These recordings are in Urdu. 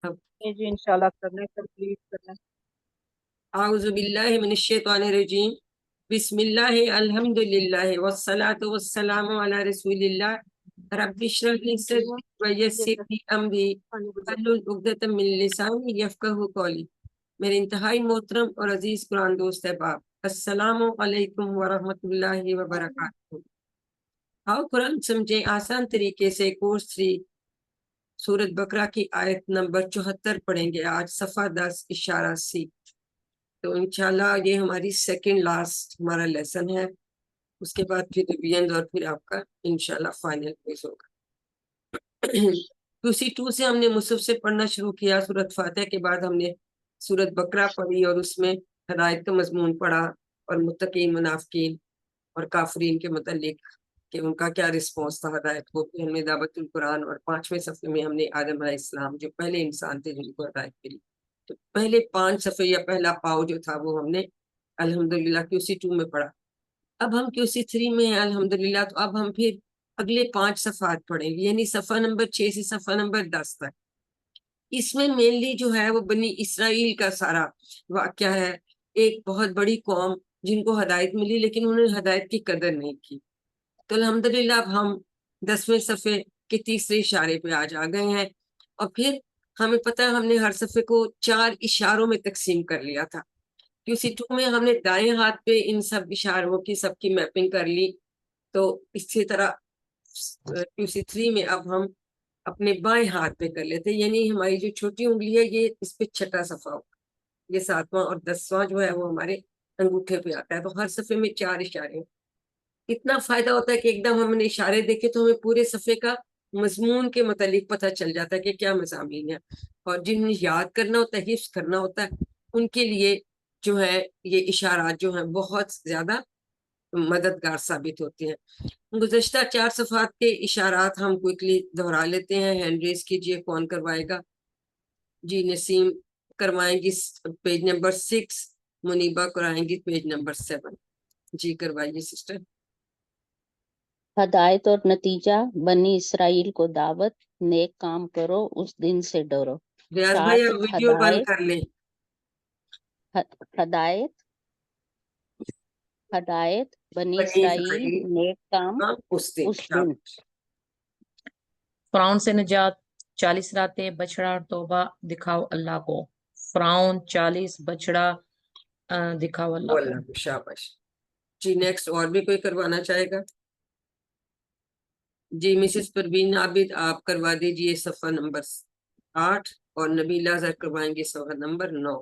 اب جی انشاءاللہ کرنا ہے، کمپلیٹ کرنا ہے۔ اعوذ باللہ من الشیطان الرجیم، بسم اللہ الحمدللہ والصلاة والسلام علی رسول اللہ، رب اشرح لی صدری ویسر لی امری واحلل عقدۃ من لسانی یفقہوا قولی۔ میرے انتہائی محترم اور عزیز قرآن دوست احباب، السلام علیکم ورحمۃ اللہ وبرکاتہ۔ آؤ قرآن سمجھیں آسان طریقے سے، کورس 3 سورت بقرہ کی آیت نمبر 74 پڑھیں گے آج، صفحہ 10 اشارہ سی۔ تو انشاءاللہ یہ ہماری سیکنڈ لاسٹ ہمارا لیسن ہے، اس کے بعد پھر ریویژن اور پھر آپ کا انشاءاللہ فائنل کوئز ہوگا۔ QC2 سے ہم نے مصحف سے پڑھنا شروع کیا، سورت فاتحہ کے بعد ہم نے سورت بقرہ پڑھی اور اس میں ہدایت کا مضمون پڑھا اور متقین، منافقین اور کافرین کے متعلق کہ ان کا کیا رسپانس تھا ہدایت کو۔ پھر ہم نے دعوت القرآن اور 5ویں صفحے میں ہم نے آدم علیہ السلام جو پہلے انسان تھے جن کو ہدایت ملی، تو پہلے 5 صفحے یا پہلا پاؤ جو تھا وہ ہم نے الحمدللہ QC2 میں پڑھا۔ اب ہم QC3 میں ہیں الحمدللہ، تو اب ہم پھر اگلے 5 صفحات پڑھیں گے، یعنی صفحہ نمبر 6 سے صفحہ نمبر 10 تک۔ اس میں مینلی جو ہے وہ بنی اسرائیل کا سارا واقعہ ہے، ایک بہت بڑی قوم جن کو ہدایت ملی لیکن انہوں نے ہدایت کی قدر نہیں کی۔ تو الحمدللہ اب ہم 10ویں صفحے کے تیسرے اشارے پہ آج آ گئے ہیں، اور پھر ہمیں پتہ ہے ہم نے ہر صفحے کو 4 اشاروں میں تقسیم کر لیا تھا۔ QC2 میں ہم نے دائیں ہاتھ پہ ان سب اشاروں کی سب کی میپنگ کر لی، تو اسی طرح QC3 میں اب ہم اپنے بائیں ہاتھ پہ کر لیتے، یعنی ہماری جو چھوٹی انگلی ہے یہ اس پہ چھٹا صفحہ ہوگا، یہ 7واں اور 10واں جو ہے وہ ہمارے انگوٹھے پہ آتا ہے۔ تو ہر صفحے میں 4 اشارے، اتنا فائدہ ہوتا ہے کہ ایک دم ہم نے اشارے دیکھے تو ہمیں پورے صفحے کا مضمون کے متعلق پتہ چل جاتا ہے کہ کیا مضامین ہے، اور جنہیں یاد کرنا ہوتا ہے، حفظ کرنا ہوتا ہے، ان کے لیے جو ہے یہ اشارات جو ہیں بہت زیادہ مددگار ثابت ہوتے ہیں۔ گزشتہ 4 صفحات کے اشارات ہم کوئکلی دہرا لیتے ہیں۔ ہینڈ ریز کیجئے، کون کروائے گا؟ جی نسیم کروائیں گی پیج نمبر 6، منیبہ کرائیں گی پیج نمبر 7۔ جی کروائیے سسٹر۔ ہدایت اور نتیجہ، بنی اسرائیل کو دعوت، نیک کام کرو، اس دن سے ڈرو۔ ریاض بھائی شرط، آپ ویڈیو بند کر لیں۔ ہدایت بنی بنی اسرائیل، اسرائیل نیک کام اس دن، اس دن۔ فرعون سے نجات، 40 راتیں، بچڑا اور توبہ، دکھاؤ اللہ کو۔ فرعون 40 بچڑا، دکھاؤ اللہ کو۔ اللہ کو شاباش۔ جی نیکسٹ اور بھی کوئی کروانا چاہے گا؟ جی مسز پروین عابد آپ کروا دیجئے صفحہ نمبر 8، اور نبیلہ زر کروائیں گے صفحہ نمبر 9۔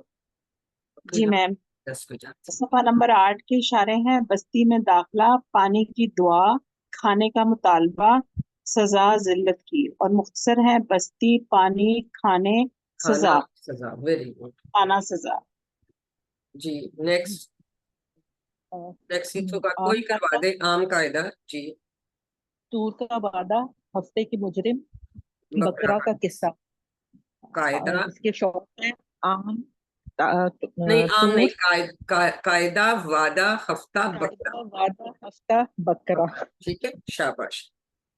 جی میم، 10 کو جاتے ہیں۔ صفحہ نمبر 8 کے اشارے ہیں: بستی میں داخلہ، پانی کی دعا، کھانے کا مطالبہ، سزا ذلت کی، اور مختصر ہے: بستی، پانی، کھانے، کھانا سزا، سزا، ویری گڈ۔ کھانا سزا۔ جی نیکسٹ کا عام کوئی کروا قاعدہ، دے، عام قاعدہ۔ جی طور کا وعدہ، ہفتے کی مجرم، بکرا کا قصہ۔ قاعدہ اس کے شوق ہیں: عام، نہیں، عام طور، نہیں، قاعدہ، وعدہ، ہفتہ، بکرا۔ قاعدہ، وعدہ، ہفتہ، بکرا۔ ٹھیک ہے، شاباش۔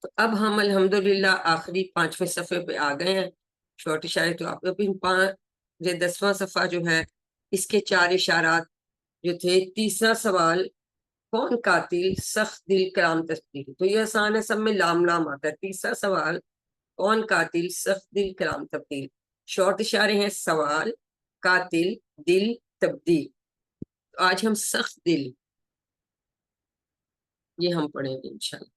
تو اب ہم الحمدللہ آخری 5ویں صفحے پہ آ گئے ہیں۔ شارٹ اشارے تو آپ 10واں صفحہ جو ہے اس کے 4 اشارات جو تھے۔ تیسرا سوال: کون قاتل؟ سخت دل کلام تبدیل، تو یہ آسان ہے، سب میں لام لام آتا ہے۔ تیسرا سوال: کون قاتل؟ سخت دل کلام تبدیل۔ شارٹ اشارے ہیں: سوال، قاتل، دل، تبدیل۔ تو آج ہم سخت دل یہ ہم پڑھیں گے انشاءاللہ۔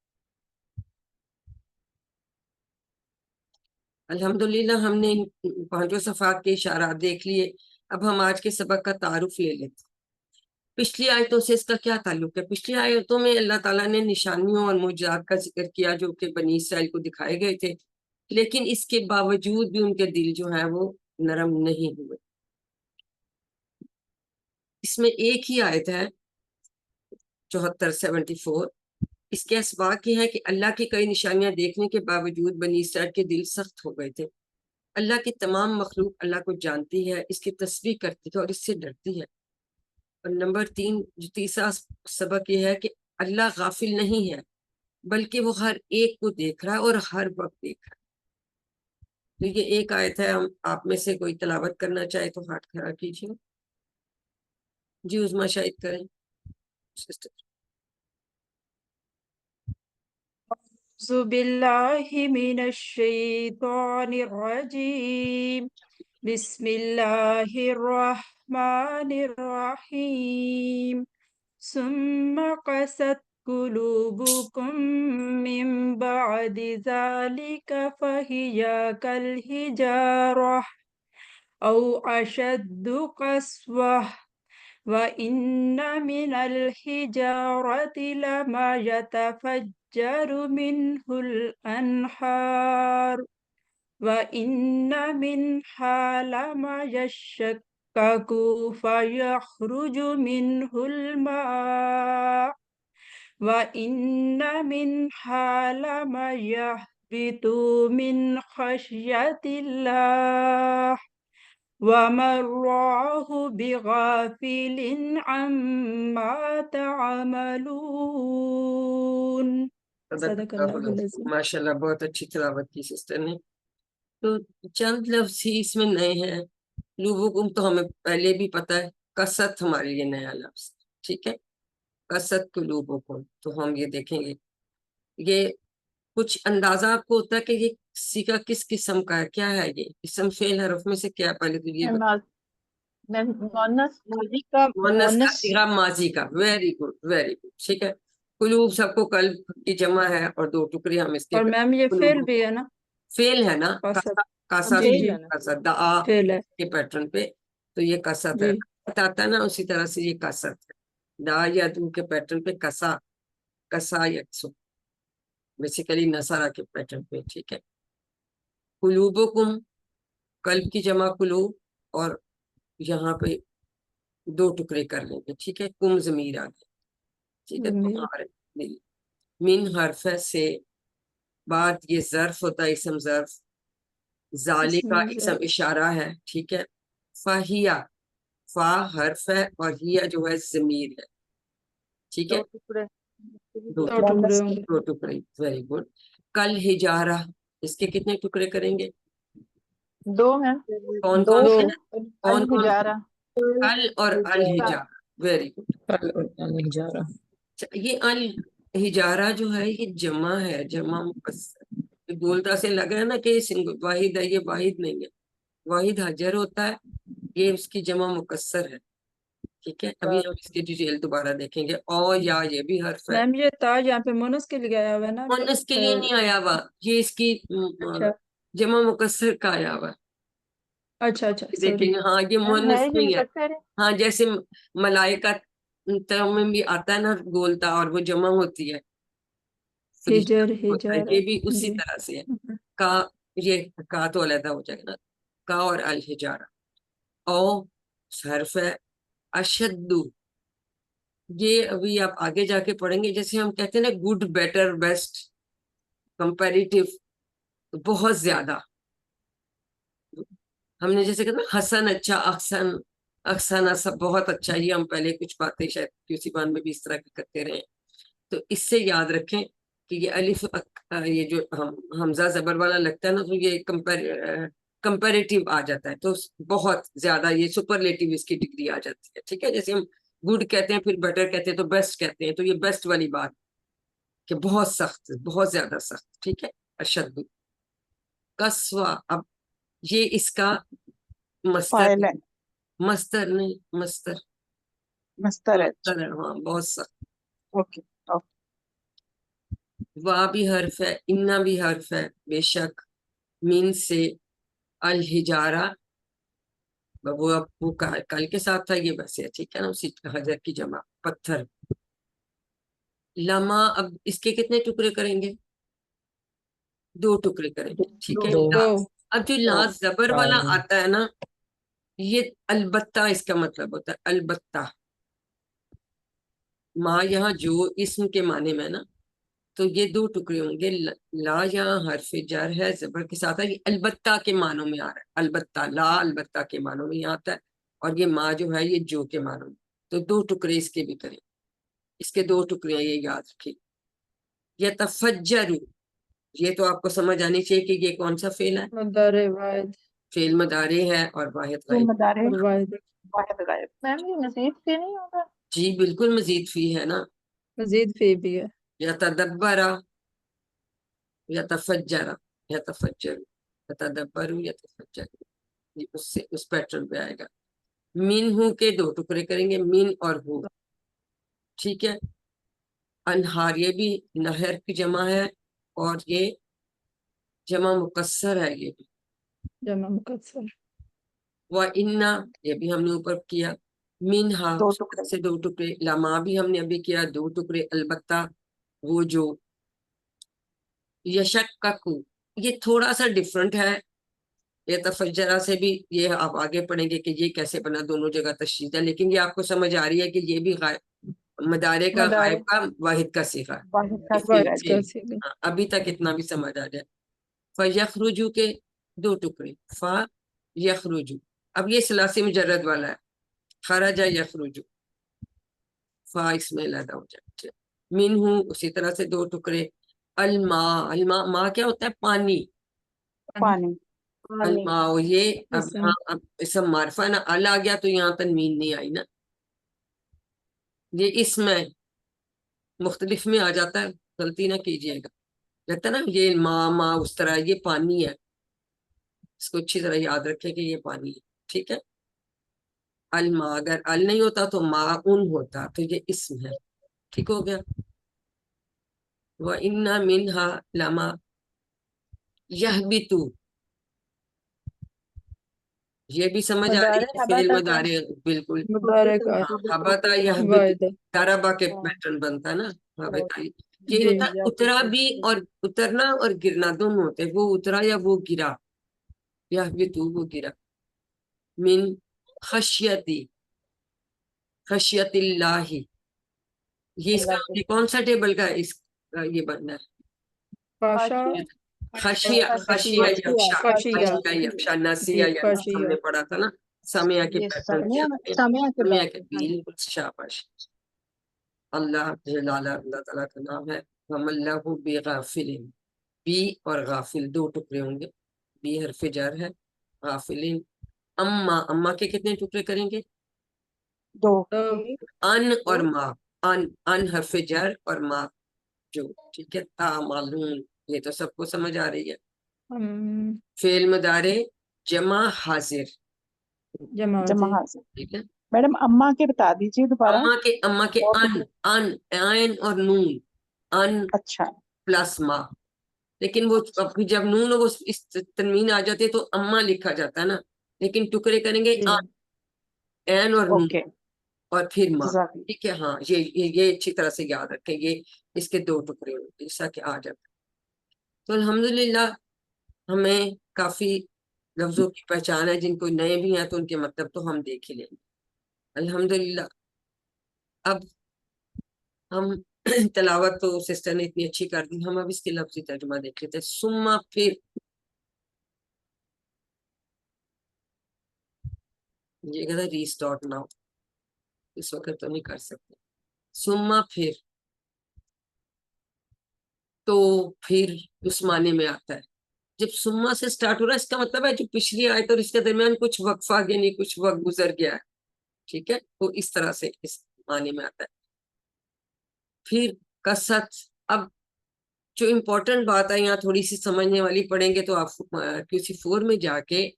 الحمدللہ ہم نے 5 صفحات کے اشارات دیکھ لیے۔ اب ہم آج کے سبق کا تعارف لے لیتے ہیں۔ پچھلی آیتوں سے اس کا کیا تعلق ہے؟ پچھلی آیتوں میں اللہ تعالیٰ نے نشانیوں اور معجزات کا ذکر کیا جو کہ بنی اسرائیل کو دکھائے گئے تھے، لیکن اس کے باوجود بھی ان کے دل جو ہیں وہ نرم نہیں ہوئے۔ اس میں ایک ہی آیت ہے 74 اس کے اسباق یہ ہے کہ اللہ کی کئی نشانیاں دیکھنے کے باوجود بنی اسرائیل کے دل سخت ہو گئے تھے۔ اللہ کی تمام مخلوق اللہ کو جانتی ہے، اس کی تسبیح کرتی ہے اور اس سے ڈرتی ہے۔ اور نمبر 3 جو تیسرا سبق یہ ہے کہ اللہ غافل نہیں ہے، بلکہ وہ ہر ایک کو دیکھ رہا ہے اور ہر وقت دیکھ رہا ہے۔ تو یہ ایک آیت ہے، ہم آپ میں سے کوئی تلاوت کرنا چاہے تو ہاتھ کھڑا کیجیے. جی عظمیٰ شاہد کریں سسٹر. أعوذ بالله من الشيطان الرجيم بسم الله الرحمن الرحيم ثم قست قلوبكم من بعد ذلك فهي كالحجارة أو أشد قسوة وإن من الحجارة لما يتفجر منه الأنهار وإن منها لما يشقق فيخرج منه الماء وإن منها لما يهبط من خشية الله وما الله بغافل عما تعملون. صدق اللہ العظیم. ماشاء اللہ بہت اچھی تلاوت کی سسٹر نے. تو چند لفظ ہی اس میں نئے ہیں. لوبکم تو ہمیں پہلے بھی پتا ہے، کثرت ہمارے لیے نیا لفظ. ٹھیک ہے، کثرت قلوبکم. تو ہم یہ دیکھیں گے، یہ کچھ اندازہ آپ کو ہوتا ہے کہ یہ سیگا کس قسم کا ہے، کیا ہے یہ اسم فعل حرف میں سے کیا؟ پہلے تو یہ مؤنث ماضی کا مؤنث کا صیغہ ماضی کا. Very good very good. ٹھیک ہے، قلوب سب کو قلب کی جمع ہے اور دو ٹکڑے ہم اس کے اور میم یہ فعل بھی ہے نا، فعل ہے نا، قصد. کاسا جی جی دعا فعل ہے. کے پیٹرن پہ. تو یہ کسرت ہے، جی آتا ہے نا، اسی طرح سے یہ کسرت ہے. دا یا دو کے پیٹرن پہ کسا، کسا یکسو، بیسیکلی نصارہ کے پیٹرن پہ. ٹھیک ہے، قلوبکم قلب کی جمع قلوب، اور یہاں پہ دو ٹکڑے کر لیں گے. ٹھیک ہے، کم ضمیر آ گیا. ٹھیک ہے، ضمیر. تمہارے من حرف سے بعد یہ ظرف ہوتا ہے، اسم ظرف. ذالک کا اسم اشارہ ہے. ٹھیک ہے، فہیا، فا حرف ہے اور ہیا جو ہے ضمیر ہے. ٹھیک ہے، دو دو ٹکڑے ہوں گے. دو ٹکڑے. Very good. کل ہجارہ، اس کے کتنے ٹکڑے کریں گے؟ دو ہیں، کون دو کون دو. سے ہیں؟ کون کون؟ الحجارہ. کل اور الحجارہ. Very good. نہیں جا رہا. یہ الحجارہ جو ہے یہ جمع ہے، جمع مکسر. بولتا سے لگ رہا ہے نا کہ یہ واحد ہے، یہ واحد نہیں ہے. واحد حجر ہوتا ہے، یہ اس کی جمع مکسر ہے. ٹھیک ہے، ابھی ہم اس کی ڈیٹیل دوبارہ دیکھیں گے. او یا یہ بھی حرف ہے. میم یہ تاج یہاں پہ مونس کے لیے آیا ہوا ہے نا. مونس کے لیے نہیں آیا ہوا، یہ اس کی اچھا جمع مکسر کا آیا ہوا. اچھا اچھا دیکھیں سوری. گے. ہاں یہ مونس نہیں ہے. ہاں جیسے ملائکہ میں بھی آتا ہے نا گولتا، اور وہ جمع ہوتی ہے، ہجر ہوتا ہے. ہجارہ. یہ بھی اسی جی طرح سے ہے. کا، یہ کا تو علیحدہ ہو جائے گا نا، کا اور الحجارہ. او حرف ہے اشدو. یہ ابھی آپ آگے جا کے پڑھیں گے، جیسے ہم کہتے ہیں نا گڈ بیٹر بیسٹ کمپیریٹیو، بہت زیادہ. ہم نے جیسے کہتے ہیں حسن اچھا، احسن احسن سب بہت اچھا. یہ ہم پہلے کچھ باتیں شاید کسی بان میں بھی اس طرح کی کرتے رہے. تو اس سے یاد رکھیں کہ یہ الف یہ جو حمزہ زبر والا لگتا ہے نا، تو یہ کمپیریٹیو آ جاتا ہے، تو بہت زیادہ یہ سپرلیٹیو اس کی ڈگری آ جاتی ہے. ٹھیک ہے، جیسے ہم گڈ کہتے ہیں، پھر بیٹر کہتے ہیں، تو بیسٹ کہتے ہیں، تو یہ بیسٹ والی بات کہ بہت سخت، بہت زیادہ سخت. ٹھیک ہے، اشد کسوا. اب یہ اس کا مستر نہیں، مستر مسترد. ہاں بہت سخت. اوکے. وا بھی حرف ہے، انا بھی حرف ہے بے شک. من سے الحجارہ، وہ کل کے ساتھ تھا یہ ویسے. ٹھیک ہے نا، اسی حجر کی جمع پتھر. لما، اب اس کے کتنے ٹکڑے کریں گے؟ دو ٹکڑے کریں گے. ٹھیک ہے. دو. اب جو لا زبر والا آتا ہے نا، یہ البتہ اس کا مطلب ہوتا ہے، البتہ. ماں یہاں جو اسم کے معنی میں نا، تو یہ دو ٹکڑے ہوں گے. لا یہاں حرف جر ہے، زبر کے ساتھ ہے، یہ البتہ کے معنوں میں آ رہا ہے. البتہ، لا البتہ کے معنوں میں آتا ہے، اور یہ ماں جو ہے یہ جو کے معنوں میں. تو دو ٹکڑے اس کے بھی کریں، اس کے دو ٹکڑے یہ یاد رکھیں. یتفجر، یہ تو آپ کو سمجھ آنی چاہیے کہ یہ کون سا فعل ہے، مدارے واحد فعل مضارع ہے اور واحد فعل غائب۔ مضارع اور واحد واحد غائب۔ میم یہ مزید فی نہیں ہوگا؟ جی بالکل مزید فی ہے نا، مزید فی بھی ہے۔ یتدبرا، یتفجرا، یتفجر، یتدبر، یتفجر، یہ اس سے اس پیٹرن پہ آئے گا۔ من ہو کے دو ٹکڑے کریں گے، من اور ہو، ٹھیک ہے۔ انہار یہ بھی نہر کی جمع ہے اور یہ جمع مکسر ہے یہ بھی۔ جمع مکسر۔ وَإِنَّا یہ بھی ہم نے اوپر کیا، منہا دو ٹکڑے۔ سے دو ٹکڑے، لما بھی ہم نے ابھی کیا دو ٹکڑے، البتہ وہ جو یشککو یہ تھوڑا سا ڈفرنٹ ہے، یہ تفجرہ سے بھی، یہ آپ آگے پڑھیں گے کہ یہ کیسے بنا، دونوں جگہ تشدید ہے، لیکن یہ آپ کو سمجھ آ رہی ہے کہ یہ بھی مدارے کا مدارے غائب کا واحد کا صیغہ ہے۔ واحد کا اس میں صیغہ واحد جی۔ کا صیغہ۔ ہاں، ابھی تک اتنا بھی سمجھ آ جائے۔ فَيَخْرُجُ کے دو ٹکڑے، فا یخرجو، اب یہ ثلاثی مجرد والا ہے، خرج یخرجو، فا اس میں علیحدہ ہو جائے۔ منہ اسی طرح سے دو ٹکڑے، الماء، الماء ماء کیا ہوتا ہے؟ پانی، پانی۔ الماء یہ اب اسم۔ ہاں اب اسم معرفہ نا، ال آ گیا تو یہاں تنوین نہیں آئی نا، یہ اس میں مختلف میں آ جاتا ہے، غلطی نہ کیجیے گا، کہتا ہے نا یہ ماں اس طرح، یہ پانی ہے، اس کو اچھی طرح یاد رکھیں کہ یہ پانی ہے، ٹھیک ہے۔ الماء اگر ال نہیں ہوتا تو ماؤن ہوتا، تو یہ اسم ہے، ٹھیک ہو گیا۔ وَإِنَّ مِنْهَا لَمَا يَهْبِطُ، یہ بھی سمجھ آ رہی مدارے ہے، فعل حبتا کا مضارع بالکل، مدارے کا حبتا یحبط، واحد ہے۔ ضربا کے پیٹرن بنتا ہے نا، حبتا یہ جی ہوتا ہے اترا بھی، اور اترنا اور گرنا دونوں ہوتے ہیں، وہ اترا یا وہ گرا، یحبط وہ گرا۔ من خشیتی، خشیت اللہ، یہ اس کا یہ کون سا ٹیبل کا ہے؟ اس کا یہ بننا ہے خاشا، خشیہ، خشیہ یخشا، خشیہ، خشیہ یخشا، ناسیہ جی یا ہم خشیہ۔ نے پڑھا تھا نا، سمیہ کے یہ پیٹرن سمیہ پہ، سمیہ کے سمیہ بعد کے بالکل شاباش۔ اللہ جلال اللہ تعالیٰ کا نام ہے، وَمَا اللَّهُ بِغَافِلٍ، بی اور غافل دو ٹکڑے ہوں گے، بی حرف جر ہے، غافلین، اما، اما کے کتنے ٹکڑے کریں گے؟ دو۔ ان اور ما، ان حرف جر اور ما جو، ٹھیک ہے۔ تعملون یہ تو سب کو سمجھ آ رہی ہے، فعل مضارع جمع حاضر، جمع جمع جی۔ حاضر۔ ٹھیک ہے۔ میڈم اما کے بتا دیجیے دوبارہ۔ اما کے دو ان، ٹکڑے۔ عین اور نون، ان اچھا۔ پلس ما، لیکن وہ اب جب نون وہ اس تنوین آ جاتی ہے تو اما لکھا جاتا ہے نا، لیکن ٹکڑے کریں گے جی عین اور نون اوکے اور پھر ماں، جزاک اللہ۔ ٹھیک ہے۔ ہاں یہ اچھی طرح سے یاد رکھیں، یہ اس کے دو ٹکڑے ہوتے ہیں، جیسا کہ آ جاتا ہے۔ تو الحمدللہ ہمیں کافی لفظوں کی پہچان ہے، جن کو نئے بھی ہیں تو ان کے مطلب تو ہم دیکھ ہی لیں گے الحمدللہ۔ اب ہم تلاوت تو سسٹر نے اتنی اچھی کر دی، ہم اب اس کے لفظی ترجمہ دیکھ لیتے ہیں۔ سما پھر، یہ کہتا ہے ریسٹارٹ ناؤ، اس وقت تو نہیں کر سکتے۔ سما پھر، تو پھر اس معنی میں آتا ہے، جب سما سے سٹارٹ ہو رہا ہے اس کا مطلب ہے جو پچھلی آیت اور اس کے درمیان کچھ وقفہ یعنی کچھ وقت گزر گیا ہے، ٹھیک ہے، تو اس طرح سے اس معنی میں آتا ہے۔ پھر کسرت، اب جو امپورٹنٹ بات ہے یہاں تھوڑی سی سمجھنے والی پڑیں گے تو آپ کسی فور میں جا کے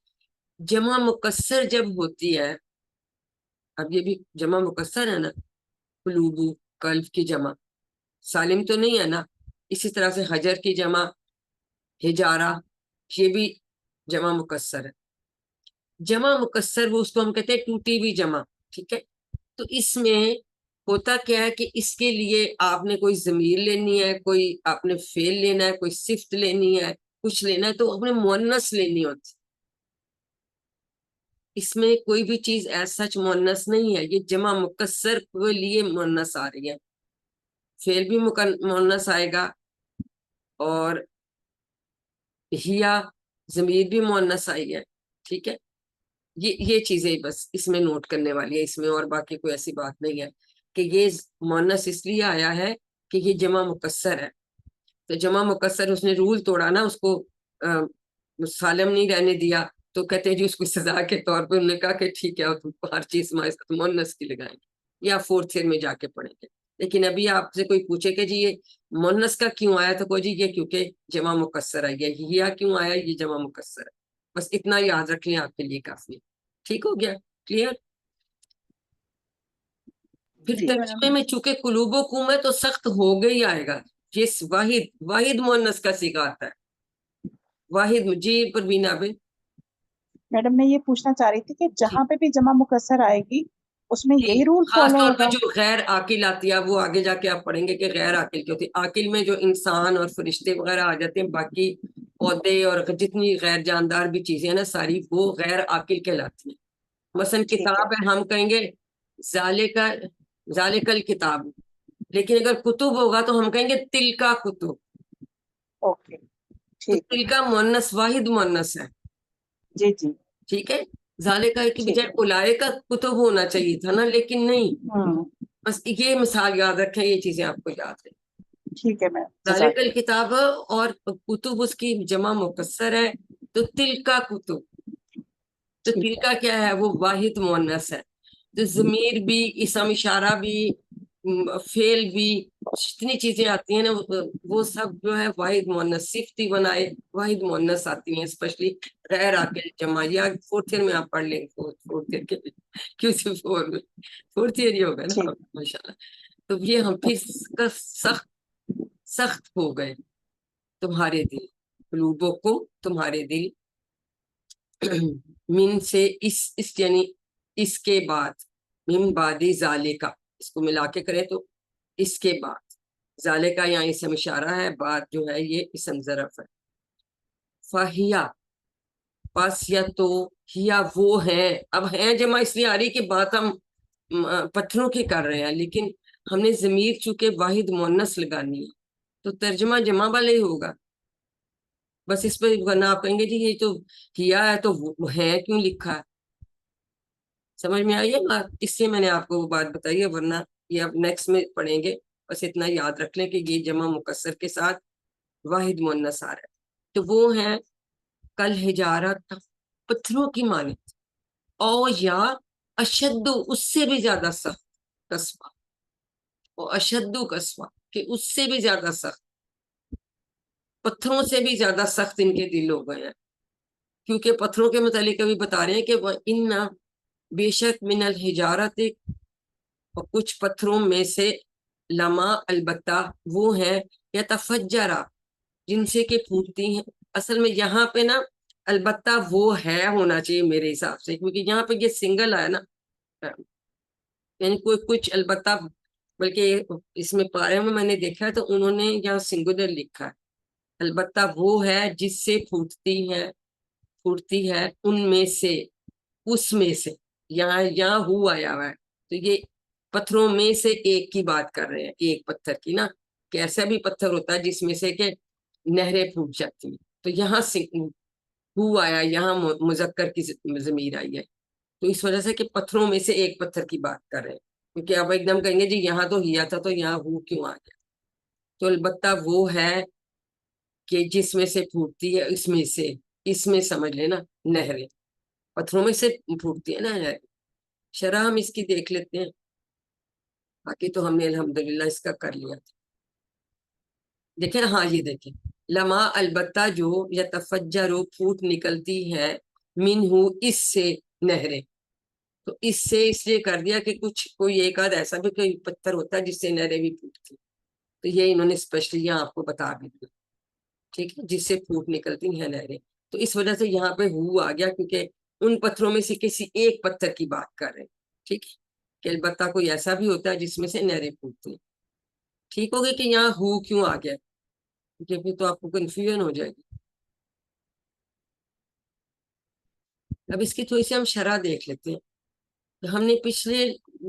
جمع مکسر جب ہوتی ہے، اب یہ بھی جمع مکسر ہے نا، قلوبو قلب کی جمع، سالم تو نہیں ہے نا، اسی طرح سے حجر کی جمع ہجارہ، یہ بھی جمع مکسر ہے۔ جمع مکسر وہ اس کو ہم کہتے ہیں ٹوٹی ہوئی جمع، ٹھیک ہے۔ تو اس میں ہوتا کیا ہے کہ اس کے لیے آپ نے کوئی ضمیر لینی ہے، کوئی آپ نے فعل لینا ہے، کوئی صفت لینی ہے، کچھ لینا ہے، تو آپ نے مؤنث لینی ہوتی، اس میں کوئی بھی چیز ایز سچ مؤنث نہیں ہے، یہ جمع مکسر کے لیے مؤنث آ رہی ہے، فعل بھی مؤنث آئے گا اور ہیا ضمیر بھی مؤنث آئی ہے، ٹھیک ہے۔ یہ چیزیں بس اس میں نوٹ کرنے والی ہے، اس میں اور باقی کوئی ایسی بات نہیں ہے کہ یہ مؤنث اس لیے آیا ہے کہ یہ جمع مکسر ہے، تو تو جمع مکسر اس نے رول توڑا نا, اس کو سالم نہیں رہنے دیا, تو کہتے ہیں جی اس کو سزا کے طور پہ انہوں نے کہا کہ ٹھیک ہے ہر چیز ہمارے ساتھ مونس کی لگائیں گے یا فورتھ ایئر میں جا کے پڑھیں گے. لیکن ابھی آپ سے کوئی پوچھے کہ جی یہ مونس کا کیوں آیا, تو کوئی جی یہ کیونکہ جمع مکسر آئی ہے, یا کیوں آیا یہ جمع مکسر ہے, بس اتنا یاد رکھ لیں آپ کے لیے کافی ہے. ٹھیک ہو گیا, کلیئر. پھر جی ترجمے میں چونکہ قلوب و قوم ہے تو سخت ہو گئی آئے گا. جس واحد مونس کا صیغہ آتا ہے واحد. جی پروینہ بے, میڈم میں یہ پوچھنا چاہ رہی تھی کہ جہاں پہ بھی جمع مکسر آئے گی اس میں یہی رول خاص فالو طور ہوگا؟ پر جو غیر عاقل آتی ہے وہ آگے جا کے آپ پڑھیں گے کہ غیر عاقل کی ہوتی ہے. عاقل میں جو انسان اور فرشتے وغیرہ آ جاتے ہیں, باقی پودے اور جتنی غیر جاندار بھی چیزیں ہیں نا ساری, وہ غیر عاقل کہلاتی ہیں. مثلا ٹھیک ہے. کتاب ہے, ہم کہیں گے ذالک الکتاب, لیکن اگر کتب ہوگا تو ہم کہیں گے تلکا کتب. اوکے تو ٹھیک ہے. تلکا مؤنث واحد مؤنث ہے. جی جی ٹھیک ہے, ذالکا کی ٹھیک بجائے ہے. اولئک کتب ہونا چاہیے تھا نا, لیکن نہیں. ہوں بس یہ مثال یاد رکھیں, یہ چیزیں آپ کو یاد رہیں. ٹھیک ہے میم. ذالک الکتاب اور کتب اس کی جمع مکسر ہے, تو تلکا کتب. تو ٹھیک ہے. تلکا کیا ہے, وہ واحد مؤنث ہے. تو ضمیر بھی, اسم اشارہ بھی, فعل بھی, جتنی چیزیں آتی ہیں نا وہ سب جو ہے واحد مؤنث, صفتی بنائے واحد مؤنث آتی ہیں. اسپیشلی غیر عاقل جمع, یا فورتھ ایئر میں آپ پڑھ لیں گے, فورتھ ایئر کے کیوں سے فورتھ ایئر ہی ہوگا نا ماشاء اللہ. تو یہ ہم پھر سخت ہو گئے تمہارے دل, قلوبوں کو تمہارے دل, من سے اس یعنی اس کے بعد, من بعد ذالکا, اس کو ملا کے کریں تو اس کے بعد. ذالکا یہاں اسم اشارہ ہے, بعد جو ہے یہ اسم ظرف ہے. فہیا, پس یا تو, ہیا وہ ہیں, اب ہیں جمع اس لیے آ رہی کہ بات ہم پتھروں کی کر رہے ہیں, لیکن ہم نے ضمیر چونکہ واحد مؤنث لگانی ہے تو ترجمہ جمع والا ہی ہوگا. بس اس پہ ورنہ آپ کہیں گے جی یہ تو ہیا ہے تو وہ ہے کیوں لکھا ہے. سمجھ میں آئی ہے بات, اس سے میں نے آپ کو وہ بات بتائی ہے, ورنہ یہ آپ نیکسٹ میں پڑھیں گے. بس اتنا یاد رکھ لیں کہ یہ جمع مکسر کے ساتھ واحد مؤنث آ رہا ہے. تو وہ ہیں کل حجارت, پتھروں کی مانند, او یا اشد, اس سے بھی زیادہ سخت, قسوہ, اور اشد قسوہ کہ اس سے بھی زیادہ سخت, پتھروں سے بھی زیادہ سخت ان کے دل ہو گئے ہیں. کیونکہ پتھروں کے متعلق ابھی بتا رہے ہیں کہ ان بے شک من الحجارت, اور کچھ پتھروں میں سے, لما البتہ وہ ہیں, یتفجرا, جن سے کہ پھوٹتی ہیں. اصل میں یہاں پہ نا البتہ وہ ہے ہونا چاہیے میرے حساب سے, کیونکہ یہاں پہ یہ سنگل آیا نا, یعنی کوئی کچھ البتہ, بلکہ اس میں پارے میں نے دیکھا ہے تو انہوں نے یہاں سنگولر لکھا ہے. البتہ وہ ہے جس سے پھوٹتی ہے ان میں سے, اس میں سے, یہاں ہو آیا ہوا ہے, تو یہ پتھروں میں سے ایک کی بات کر رہے ہیں, ایک پتھر کی نا, کہ ایسا بھی پتھر ہوتا ہے جس میں سے کہ نہریں پھوٹ جاتی ہیں. تو یہاں سے ہو آیا, یہاں مذکر کی ضمیر آئی ہے, تو اس وجہ سے کہ پتھروں میں سے ایک پتھر کی بات کر رہے ہیں. کیونکہ اب ایک دم کہیں گے جی یہاں تو ہیا تھا تو یہاں ہو کیوں آ گیا. تو البتہ وہ ہے کہ جس میں سے پھوٹتی ہے, اس میں سمجھ لینا نہریں, پتھروں میں سے پھوٹتی ہے نا نہریں. شرح ہم اس کی دیکھ لیتے ہیں, باقی تو ہم نے الحمدللہ اس کا کر لیا تھا. دیکھیں ہاں یہ دیکھیں, لما البتہ جو یتفجر پھوٹ نکلتی ہے, منہ اس سے نہریں. تو اس سے اس لیے کر دیا کہ کوئی ایک آدھ ایسا بھی کوئی پتھر ہوتا ہے جس سے نہریں بھی پھوٹتی, تو یہ انہوں نے اسپیشلی یہاں آپ کو بتا بھی دیا. ٹھیک ہے, جس سے پھوٹ نکلتی ہیں نہریں. تو اس وجہ سے یہاں پہ ہو آ گیا, کیونکہ ان پتھروں میں سے کسی ایک پتھر کی بات کر رہے ہیں. ٹھیک ہے, کہ البتہ کوئی ایسا بھی ہوتا ہے جس میں سے نہریں پھوٹتی ہیں. ٹھیک ہوگی کہ یہاں ہو کیوں آ گیا, کیونکہ پھر تو آپ کو کنفیوژن ہو جائے گی. اب اس کی تھوڑی سی ہم شرح دیکھ لیتے ہیں. ہم نے پچھلے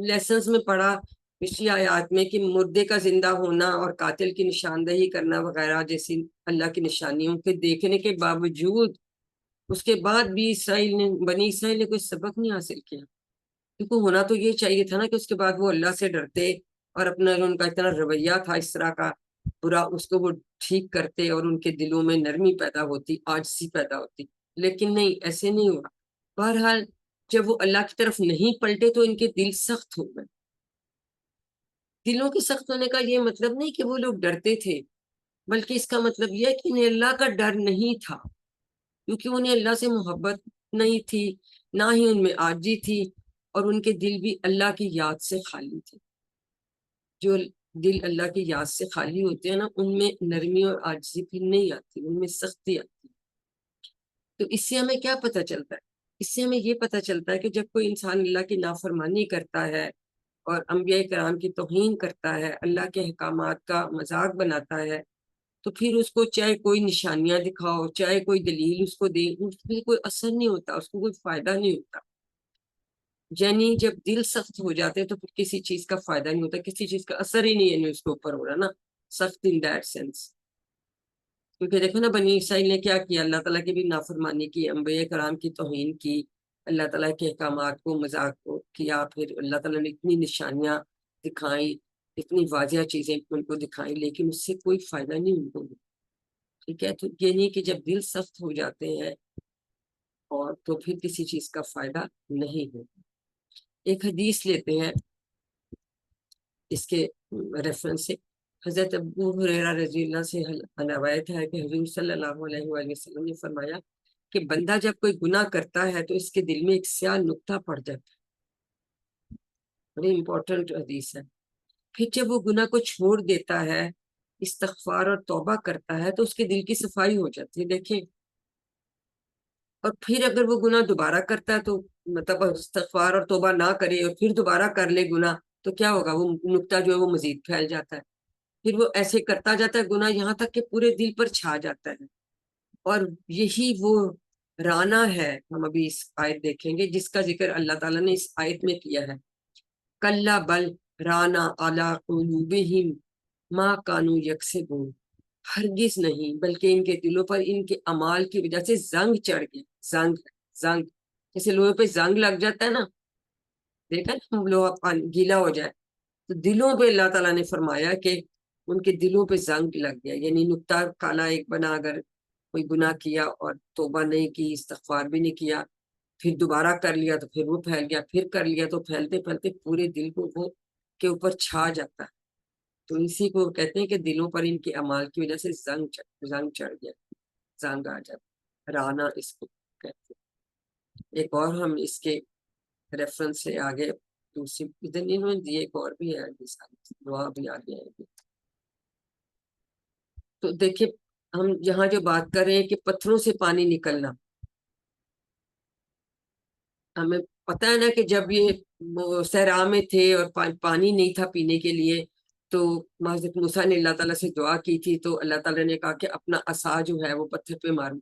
لیسنز میں پڑھا, پچھلی آیات میں, کہ مردے کا زندہ ہونا اور قاتل کی نشاندہی کرنا وغیرہ جیسی اللہ کی نشانیوں کے دیکھنے کے باوجود اس کے بعد بھی بنی اسرائیل نے کوئی سبق نہیں حاصل کیا. کیونکہ ہونا تو یہ چاہیے تھا نا کہ اس کے بعد وہ اللہ سے ڈرتے, اور اپنا ان کا اتنا رویہ تھا اس طرح کا, برا اس کو وہ ٹھیک کرتے اور ان کے دلوں میں نرمی پیدا ہوتی، عاجزی پیدا ہوتی. لیکن نہیں، ایسے نہیں ہوا. بہرحال جب وہ اللہ کی طرف نہیں پلٹے تو ان کے دل سخت ہو گئے. دلوں کے سخت ہونے کا یہ مطلب نہیں کہ وہ لوگ ڈرتے تھے، بلکہ اس کا مطلب یہ ہے کہ انہیں اللہ کا ڈر نہیں تھا، کیونکہ انہیں اللہ سے محبت نہیں تھی، نہ ہی ان میں عاجزی تھی، اور ان کے دل بھی اللہ کی یاد سے خالی تھے. جو دل اللہ کی یاد سے خالی ہوتے ہیں نا، ان میں نرمی اور عاجزی پھر نہیں آتی، ان میں سختی آتی. تو اس سے ہمیں کیا پتہ چلتا ہے؟ اس سے ہمیں یہ پتہ چلتا ہے کہ جب کوئی انسان اللہ کی نافرمانی کرتا ہے اور انبیاء کرام کی توہین کرتا ہے، اللہ کے احکامات کا مذاق بناتا ہے، تو پھر اس کو چاہے کوئی نشانیاں دکھاؤ، چاہے کوئی دلیل اس کو دے، اس پہ کوئی اثر نہیں ہوتا، اس کو کوئی فائدہ نہیں ہوتا. یعنی جب دل سخت ہو جاتے ہیں تو پھر کسی چیز کا فائدہ نہیں ہوتا، کسی چیز کا اثر ہی نہیں ہے اس کے اوپر ہو رہا نا، سخت ان دیٹ سینس. کیونکہ دیکھو نا بنی اسرائیل نے کیا کیا، اللہ تعالیٰ کی بھی نافرمانی کی، انبیاء کرام کی توہین کی، اللہ تعالیٰ کے احکامات کو مذاق کیا، پھر اللہ تعالیٰ نے اتنی نشانیاں دکھائیں، اتنی واضح چیزیں ان کو دکھائیں، لیکن اس سے کوئی فائدہ نہیں ان کو. ٹھیک ہے، تو یہ نہیں کہ جب دل سخت ہو جاتے ہیں اور تو پھر کسی چیز کا فائدہ نہیں ہوتا. ایک حدیث لیتے ہیں اس کے ریفرنس سے. حضرت ابو ہریرہ رضی اللہ سے روایت ہے کہ حضور صلی اللہ علیہ وآلہ وسلم نے فرمایا کہ بندہ جب کوئی گناہ کرتا ہے تو اس کے دل میں ایک سیاہ نقطہ پڑ جاتا ہے. بڑی امپورٹنٹ حدیث ہے. پھر جب وہ گناہ کو چھوڑ دیتا ہے، استغفار اور توبہ کرتا ہے، تو اس کے دل کی صفائی ہو جاتی ہے. دیکھیں، اور پھر اگر وہ گناہ دوبارہ کرتا ہے تو مطلب استغفار اور توبہ نہ کرے اور پھر دوبارہ کر لے گناہ، تو کیا ہوگا؟ وہ نقطہ جو ہے وہ مزید پھیل جاتا ہے. پھر وہ ایسے کرتا جاتا ہے گناہ، یہاں تک کہ پورے دل پر چھا جاتا ہے. اور یہی وہ رانا ہے، ہم ابھی اس آیت دیکھیں گے جس کا ذکر اللہ تعالیٰ نے اس آیت میں کیا ہے. کلا بل رانا علی قلوبہم ما کانوا یکسبون. ہرگز نہیں، بلکہ ان کے دلوں پر ان کے اعمال کی وجہ سے زنگ چڑھ گیا. زنگ جیسے لوہے پہ زنگ لگ جاتا ہے نا، دیکھا نا، لوہا گیلا ہو جائے تو دلوں پہ اللہ تعالیٰ نے فرمایا کہ ان کے دلوں پہ زنگ لگ گیا. یعنی نقطہ کالا ایک بنا، اگر کوئی گناہ کیا اور توبہ نہیں کی، استغفار بھی نہیں کیا، پھر دوبارہ کر لیا تو پھر وہ پھیل گیا، پھر کر لیا تو پھیلتے پھیلتے پورے دل کو وہ کے اوپر چھا جاتا ہے. تو اسی کو کہتے ہیں کہ دلوں پر ان کے اعمال کی وجہ سے زنگ چڑھ گیا، زنگ آ جاتا، رانا اس کو کہتے ہیں. ایک اور ہم اس کے ریفرنس سے آگے دوسری ادھر انہوں نے دیے، ایک اور بھی ہے، دعا بھی آگے آئے گی. تو دیکھیں ہم یہاں جو بات کر رہے ہیں کہ پتھروں سے پانی نکلنا، ہمیں پتہ ہے نا کہ جب یہ صحرا میں تھے اور پانی نہیں تھا پینے کے لیے، تو حضرت موسیٰ نے اللہ تعالیٰ سے دعا کی تھی، تو اللہ تعالیٰ نے کہا کہ اپنا عصا جو ہے وہ پتھر پہ مارو.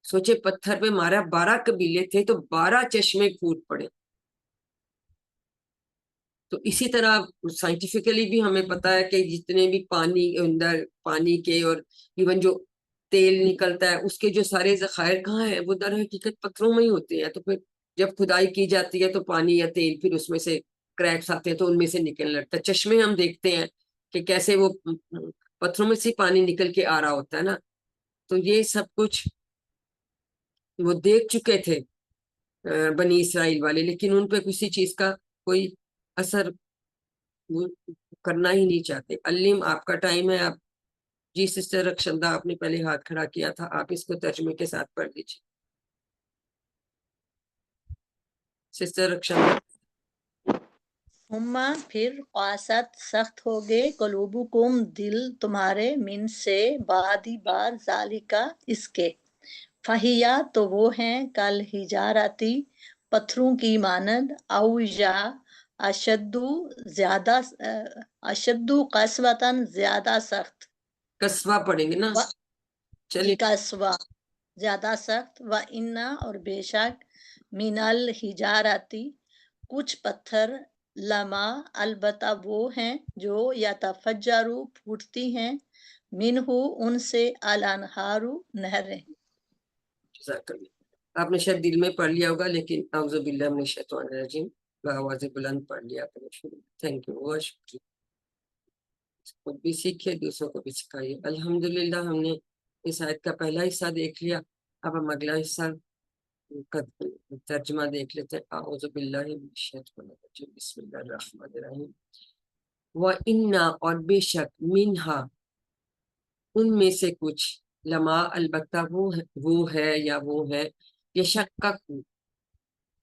سوچے پتھر پہ مارا، 12 قبیلے تھے تو 12 چشمے پھوٹ پڑے. تو اسی طرح سائنٹیفکلی بھی ہمیں پتہ ہے کہ جتنے بھی پانی اندر پانی کے اور ایون جو تیل نکلتا ہے اس کے جو سارے ذخائر کہاں ہیں، وہ در حقیقت پتھروں میں ہی ہوتے ہیں. تو پھر جب کھدائی کی جاتی ہے تو پانی یا تیل پھر اس میں سے کریکس آتے ہیں تو ان میں سے نکلنے لگتا ہے. چشمے ہم دیکھتے ہیں کہ کیسے وہ پتھروں میں سے پانی نکل کے آ رہا ہوتا ہے نا. تو یہ سب کچھ وہ دیکھ چکے تھے بنی اسرائیل والے، لیکن ان پہ کسی چیز کا کوئی اثر وہ کرنا ہی نہیں چاہتے. علم آپ کا ٹائم ہے. آپ جی سسٹر رکشندہ، آپ نے پہلے ہاتھ کھڑا کیا تھا، آپ اس کو ترجمے کے ساتھ پڑھ لیجیے. سسٹر رکشندہ. ہما پھر قاست سخت ہو گئے، قلوبکم دل تمہارے، من سے بعدی بار ذالکا اس کے، فہیا تو وہ ہیں، کل حجارتی پتھروں کی مانند، او یا اشدو زیادہ، اشدو قسوتاً زیادہ سخت، قصوہ پڑھیں گے نا، چلیے. قسوہ زیادہ سخت، و انا اور بے شک، من الحجارتی کچھ پتھر، لما البتہ وہ ہیں، جو یتفجرو پھوٹتی ہیں، منہو ان سے، الانہارو نہریں. جزاک اللہ. آپ نے شاید دل میں پڑھ لیا ہوگا، لیکن اعوذ باللہ من الشیطان الرجیم بآواز بلند پڑھ لیا کریں. تھینک یو، بہت شکریہ. خود بھی سیکھیے، دوسروں کو بھی سکھائیے۔ الحمدللہ ہم نے اس آیت کا پہلا حصہ دیکھ لیا، اب ہم اگلا حصہ کا ترجمہ دیکھ لیتے ہیں۔ اعوذ باللہ من الشیطان الرجیم، بسم اللہ الرحمن الرحیم۔ وَإِنَّا، اور بے شک، منہا، ان میں سے کچھ، لما، البتہ وہ ہے یا وہ ہے، یشقق،